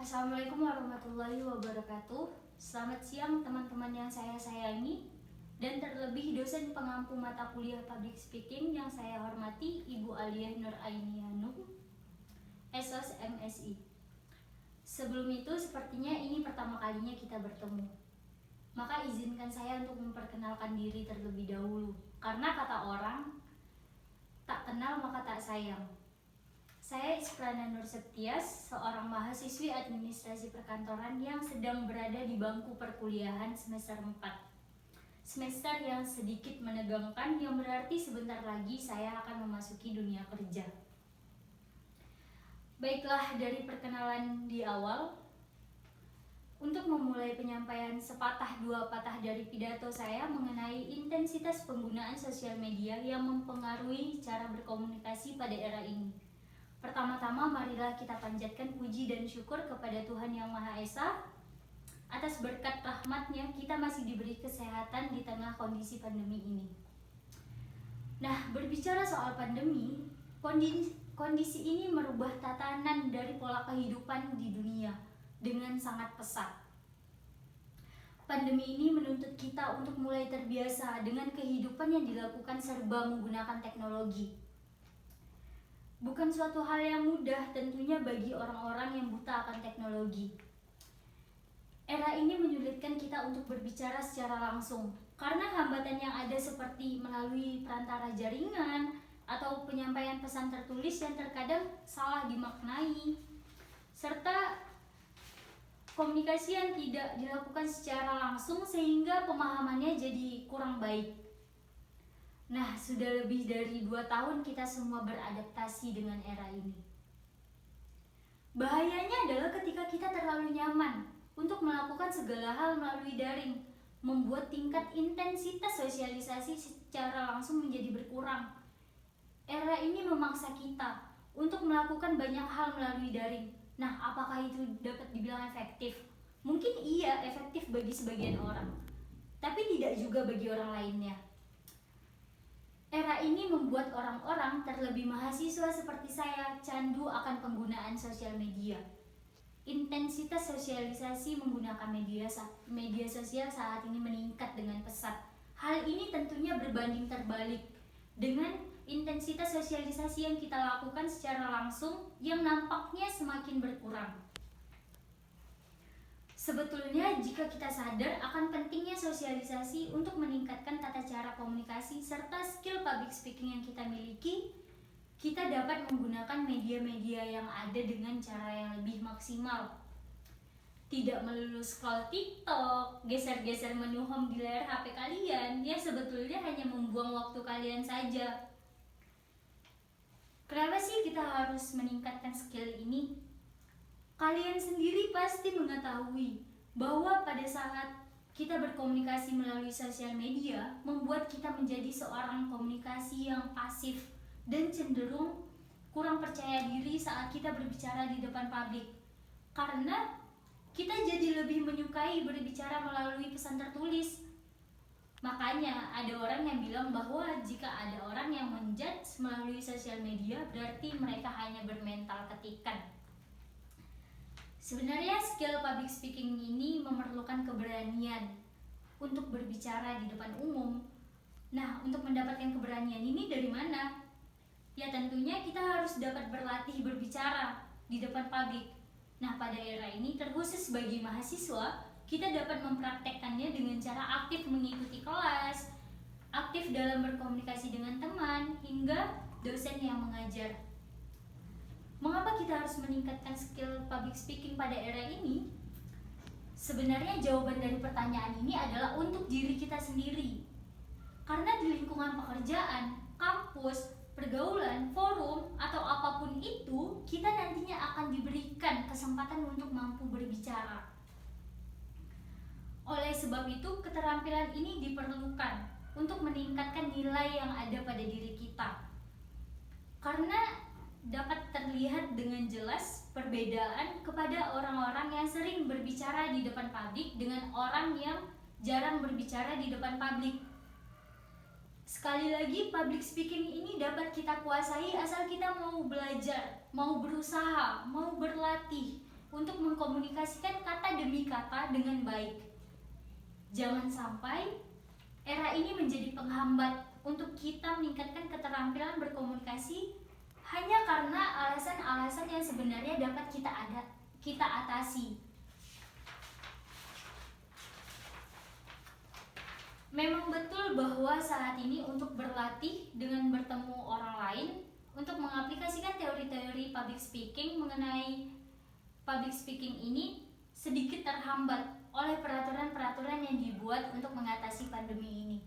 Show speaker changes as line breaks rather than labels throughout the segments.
Assalamualaikum warahmatullahi wabarakatuh. Selamat siang teman-teman yang saya sayangi, dan terlebih dosen pengampu mata kuliah Public Speaking yang saya hormati, Ibu Aliyah Nur Aini Hanum, SOS MSI. Sebelum itu, sepertinya ini pertama kalinya kita bertemu. Maka izinkan saya untuk memperkenalkan diri terlebih dahulu. Karena kata orang, tak kenal maka tak sayang. Saya Isprana Nur Septias, seorang mahasiswi administrasi perkantoran yang sedang berada di bangku perkuliahan semester 4. Semester yang sedikit menegangkan, yang berarti sebentar lagi saya akan memasuki dunia kerja. Baiklah, dari perkenalan di awal, untuk memulai penyampaian sepatah dua patah dari pidato saya mengenai intensitas penggunaan sosial media yang mempengaruhi cara berkomunikasi pada era ini. Pertama-tama marilah kita panjatkan puji dan syukur kepada Tuhan Yang Maha Esa. Atas berkat rahmat-Nya kita masih diberi kesehatan di tengah kondisi pandemi ini. Nah, berbicara soal pandemi, kondisi ini merubah tatanan dari pola kehidupan di dunia dengan sangat pesat. Pandemi ini menuntut kita untuk mulai terbiasa dengan kehidupan yang dilakukan serba menggunakan teknologi. Bukan suatu hal yang mudah tentunya bagi orang-orang yang buta akan teknologi. Era ini menyulitkan kita untuk berbicara secara langsung, karena hambatan yang ada seperti melalui perantara jaringan atau penyampaian pesan tertulis yang terkadang salah dimaknai, serta komunikasi yang tidak dilakukan secara langsung sehingga pemahamannya jadi kurang baik. Nah, sudah lebih dari 2 tahun kita semua beradaptasi dengan era ini. Bahayanya adalah ketika kita terlalu nyaman untuk melakukan segala hal melalui daring, membuat tingkat intensitas sosialisasi secara langsung menjadi berkurang. Era ini memaksa kita untuk melakukan banyak hal melalui daring. Nah, apakah itu dapat dibilang efektif? Mungkin iya, efektif bagi sebagian orang, tapi tidak juga bagi orang lainnya. Era ini membuat orang-orang, terlebih mahasiswa seperti saya, candu akan penggunaan sosial media. Intensitas sosialisasi menggunakan media sosial saat ini meningkat dengan pesat. Hal ini tentunya berbanding terbalik dengan intensitas sosialisasi yang kita lakukan secara langsung yang nampaknya semakin berkurang. Sebetulnya jika kita sadar akan pentingnya sosialisasi untuk meningkatkan tata cara komunikasi serta skill public speaking yang kita miliki, kita dapat menggunakan media-media yang ada dengan cara yang lebih maksimal. Tidak melulu scroll TikTok, geser-geser menu home di layar HP kalian, yang sebetulnya hanya membuang waktu kalian saja. Kenapa sih kita harus meningkatkan skill ini? Kalian sendiri pasti mengetahui bahwa pada saat kita berkomunikasi melalui sosial media membuat kita menjadi seorang komunikasi yang pasif dan cenderung kurang percaya diri saat kita berbicara di depan publik. Karena kita jadi lebih menyukai berbicara melalui pesan tertulis. Makanya ada orang yang bilang bahwa jika ada orang yang menjudge melalui sosial media berarti mereka hanya bermental ketikan. Sebenarnya skill public speaking ini memerlukan keberanian untuk berbicara di depan umum. Nah, untuk mendapatkan keberanian ini dari mana? Ya tentunya kita harus dapat berlatih berbicara di depan publik. Nah, pada era ini terkhusus bagi mahasiswa, kita dapat mempraktekkannya dengan cara aktif mengikuti kelas, aktif dalam berkomunikasi dengan teman, hingga dosen yang mengajar. Mengapa kita harus meningkatkan skill public speaking pada era ini? Sebenarnya jawaban dari pertanyaan ini adalah untuk diri kita sendiri. Karena di lingkungan pekerjaan, kampus, pergaulan, forum, atau apapun itu, kita nantinya akan diberikan kesempatan untuk mampu berbicara. Oleh sebab itu, keterampilan ini diperlukan untuk meningkatkan nilai yang ada pada diri kita. Karena dapat terlihat dengan jelas perbedaan kepada orang-orang yang sering berbicara di depan publik dengan orang yang jarang berbicara di depan publik. Sekali lagi, public speaking ini dapat kita kuasai asal kita mau belajar, mau berusaha, mau berlatih, untuk mengkomunikasikan kata demi kata dengan baik. Jangan sampai era ini menjadi penghambat untuk kita meningkatkan keterampilan berkomunikasi hanya karena alasan-alasan yang sebenarnya dapat kita atasi. Memang betul bahwa saat ini untuk berlatih dengan bertemu orang lain untuk mengaplikasikan teori-teori public speaking mengenai public speaking ini sedikit terhambat oleh peraturan-peraturan yang dibuat untuk mengatasi pandemi ini.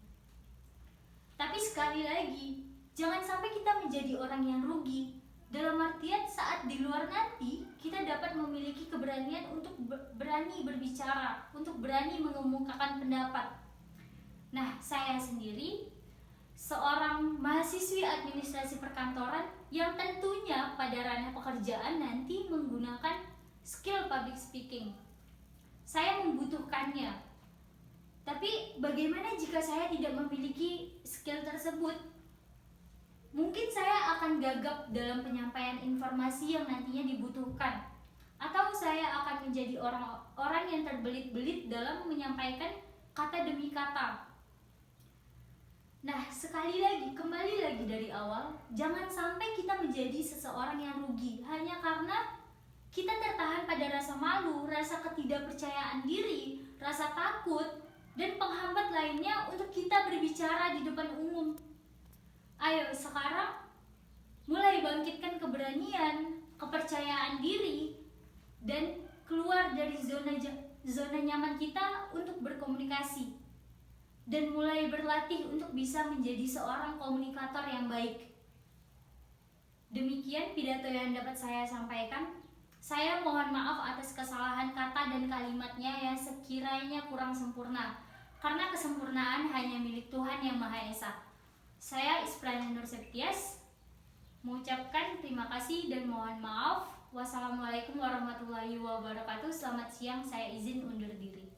Tapi sekali lagi, jangan sampai kita menjadi orang yang rugi. Dalam artian saat di luar nanti, kita dapat memiliki keberanian untuk berani berbicara, untuk berani mengemukakan pendapat. Nah, saya sendiri seorang mahasiswi administrasi perkantoran yang tentunya pada ranah pekerjaan nanti menggunakan skill public speaking. Saya membutuhkannya. Tapi bagaimana jika saya tidak memiliki skill tersebut? Mungkin saya akan gagap dalam penyampaian informasi yang nantinya dibutuhkan. Atau saya akan menjadi orang yang terbelit-belit dalam menyampaikan kata demi kata. Nah, kembali lagi dari awal, jangan sampai kita menjadi seseorang yang rugi hanya karena kita tertahan pada rasa malu, rasa ketidakpercayaan diri, rasa takut, dan penghambat lainnya untuk kita berbicara di depan umum. Ayo sekarang mulai bangkitkan keberanian, kepercayaan diri, dan keluar dari zona nyaman kita untuk berkomunikasi. Dan mulai berlatih untuk bisa menjadi seorang komunikator yang baik. Demikian pidato yang dapat saya sampaikan. Saya mohon maaf atas kesalahan kata dan kalimatnya yang sekiranya kurang sempurna, karena kesempurnaan hanya milik Tuhan Yang Maha Esa. Saya Isprana Nur Septias mengucapkan terima kasih dan mohon maaf. Wassalamualaikum warahmatullahi wabarakatuh. Selamat siang, saya izin undur diri.